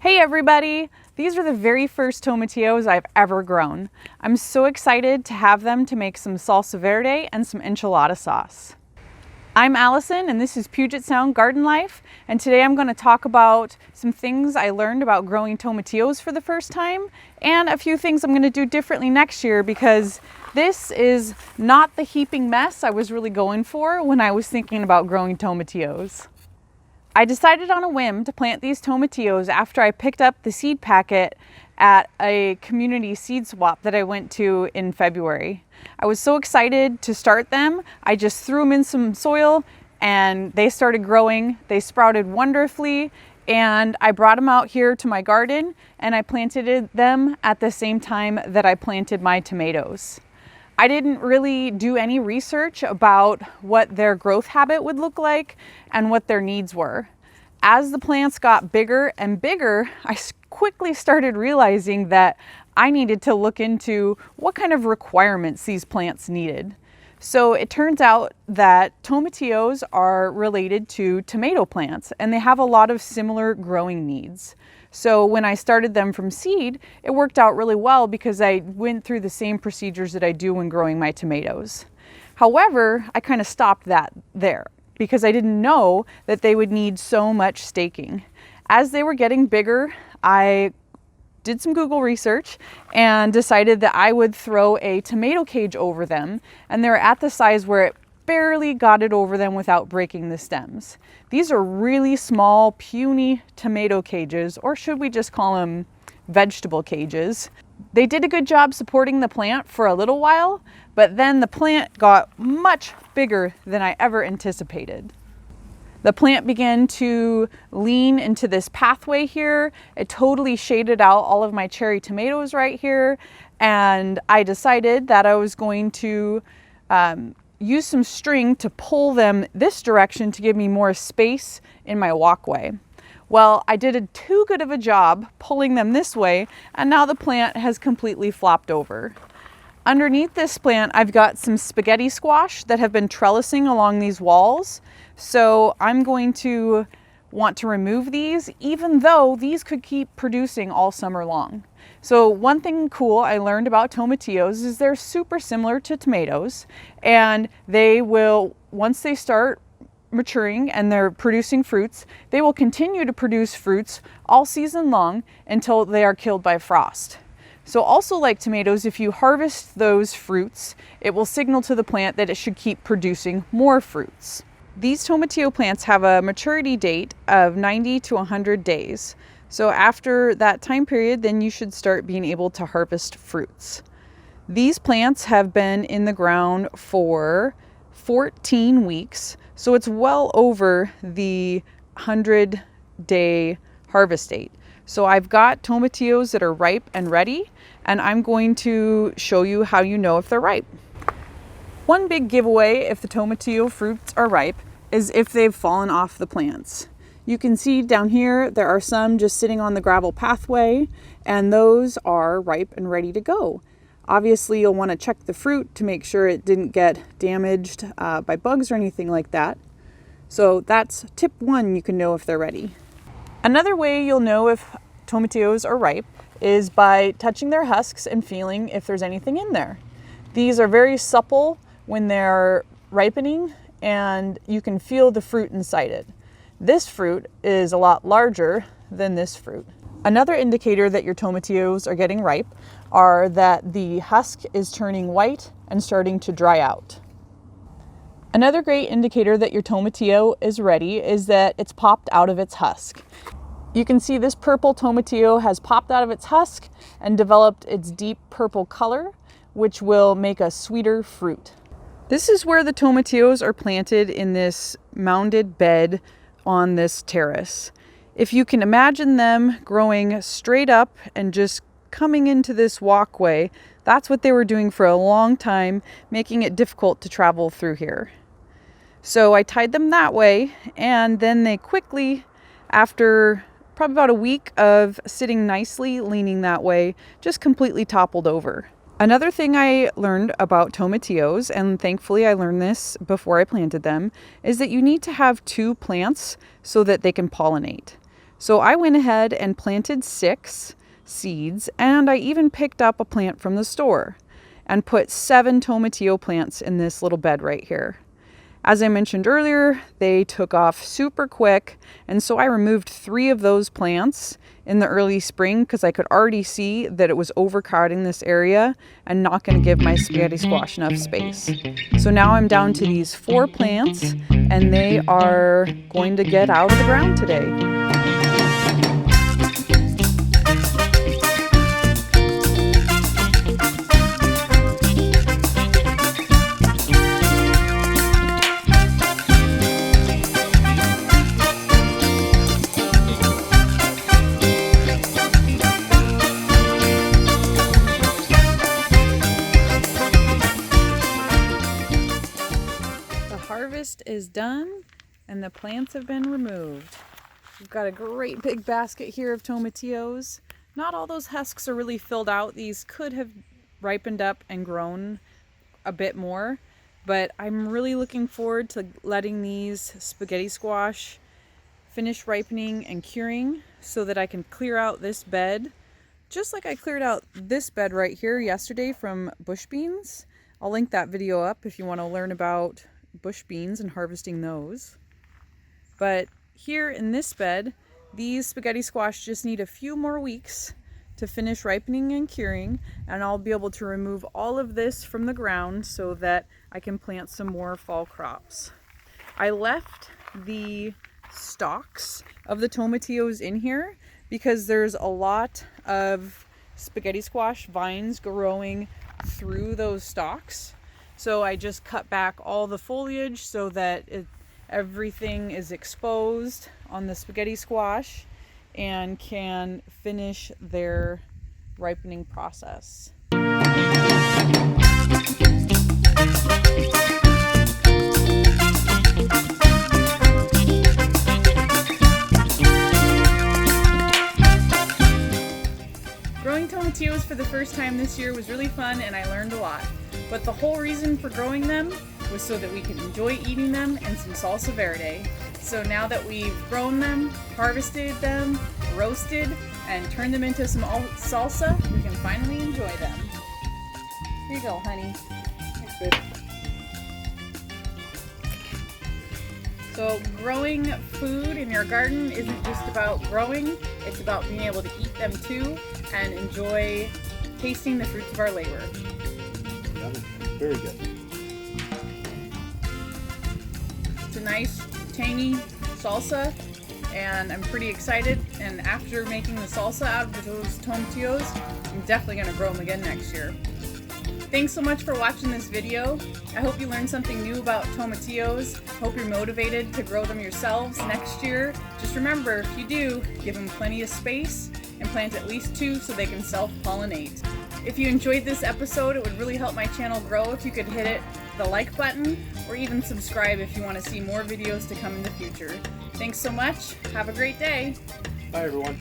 Hey everybody! These are the very first tomatillos I've ever grown. I'm so excited to have them to make some salsa verde and some enchilada sauce. I'm Allison and this is Puget Sound Garden Life, and today I'm going to talk about some things I learned about growing tomatillos for the first time and a few things I'm going to do differently next year because this is not the heaping mess I was really going for when I was thinking about growing tomatillos. I decided on a whim to plant these tomatillos after I picked up the seed packet at a community seed swap that I went to in February. I was so excited to start them. I just threw them in some soil and they started growing. They sprouted wonderfully, and I brought them out here to my garden and I planted them at the same time that I planted my tomatoes. I didn't really do any research about what their growth habit would look like and what their needs were. As the plants got bigger and bigger, I quickly started realizing that I needed to look into what kind of requirements these plants needed. So it turns out that tomatillos are related to tomato plants and they have a lot of similar growing needs. So when I started them from seed, it worked out really well because I went through the same procedures that I do when growing my tomatoes. However, I kind of stopped that there because I didn't know that they would need so much staking. As they were getting bigger, I did some Google research and decided that I would throw a tomato cage over them, and they're at the size where it barely got it over them without breaking the stems. These are really small, puny tomato cages, or should we just call them vegetable cages. They did a good job supporting the plant for a little while, but then the plant got much bigger than I ever anticipated. The plant began to lean into this pathway here. It totally shaded out all of my cherry tomatoes right here, and I decided that I was going to use some string to pull them this direction to give me more space in my walkway. Well, I did too good of a job pulling them this way, and now the plant has completely flopped over. Underneath this plant, I've got some spaghetti squash that have been trellising along these walls. So I'm going to want to remove these, even though these could keep producing all summer long. So one thing cool I learned about tomatillos is they're super similar to tomatoes, and they will, once they start maturing and they're producing fruits, they will continue to produce fruits all season long until they are killed by frost. So also like tomatoes, if you harvest those fruits, it will signal to the plant that it should keep producing more fruits. These tomatillo plants have a maturity date of 90 to 100 days. So after that time period, then you should start being able to harvest fruits. These plants have been in the ground for 14 weeks, so it's well over the 100-day harvest date. So I've got tomatillos that are ripe and ready, and I'm going to show you how you know if they're ripe. One big giveaway if the tomatillo fruits are ripe is if they've fallen off the plants. You can see down here there are some just sitting on the gravel pathway, and those are ripe and ready to go. Obviously you'll want to check the fruit to make sure it didn't get damaged by bugs or anything like that. So that's tip one, you can know if they're ready. Another way you'll know if tomatillos are ripe is by touching their husks and feeling if there's anything in there. These are very supple when they're ripening, and you can feel the fruit inside it. This fruit is a lot larger than this fruit. Another indicator that your tomatillos are getting ripe are that the husk is turning white and starting to dry out. Another great indicator that your tomatillo is ready is that it's popped out of its husk. You can see this purple tomatillo has popped out of its husk and developed its deep purple color, which will make a sweeter fruit. This is where the tomatillos are planted in this mounded bed on this terrace. If you can imagine them growing straight up and just coming into this walkway, that's what they were doing for a long time, making it difficult to travel through here. So I tied them that way, and then they quickly, after probably about a week of sitting nicely, leaning that way, just completely toppled over. Another thing I learned about tomatillos, and thankfully I learned this before I planted them, is that you need to have two plants so that they can pollinate. So I went ahead and planted 6 seeds, and I even picked up a plant from the store and put 7 tomatillo plants in this little bed right here. As I mentioned earlier, they took off super quick, and so I removed 3 of those plants in the early spring because I could already see that it was overcrowding this area and not going to give my spaghetti squash enough space. So now I'm down to these 4 plants, and they are going to get out of the ground today. Harvest is done and the plants have been removed. We've got a great big basket here of tomatillos. Not all those husks are really filled out. These could have ripened up and grown a bit more, but I'm really looking forward to letting these spaghetti squash finish ripening and curing so that I can clear out this bed, just like I cleared out this bed right here yesterday from bush beans. I'll link that video up if you want to learn about bush beans and harvesting those. But here in this bed, these spaghetti squash just need a few more weeks to finish ripening and curing, and I'll be able to remove all of this from the ground so that I can plant some more fall crops. I left the stalks of the tomatillos in here because there's a lot of spaghetti squash vines growing through those stalks. So I just cut back all the foliage so that everything is exposed on the spaghetti squash and can finish their ripening process. Growing tomatillos for the first time this year was really fun and I learned a lot. But the whole reason for growing them was so that we can enjoy eating them and some salsa verde. So now that we've grown them, harvested them, roasted, and turned them into some salsa, we can finally enjoy them. Here you go, honey. Thanks, babe. So growing food in your garden isn't just about growing, it's about being able to eat them too and enjoy tasting the fruits of our labor. Very good. It's a nice, tangy salsa, and I'm pretty excited. And after making the salsa out of those tomatillos, I'm definitely going to grow them again next year. Thanks so much for watching this video. I hope you learned something new about tomatillos. Hope you're motivated to grow them yourselves next year. Just remember, if you do, give them plenty of space and plant at least 2 so they can self-pollinate. If you enjoyed this episode, it would really help my channel grow if you could hit the like button or even subscribe if you want to see more videos to come in the future. Thanks so much. Have a great day. Bye, everyone.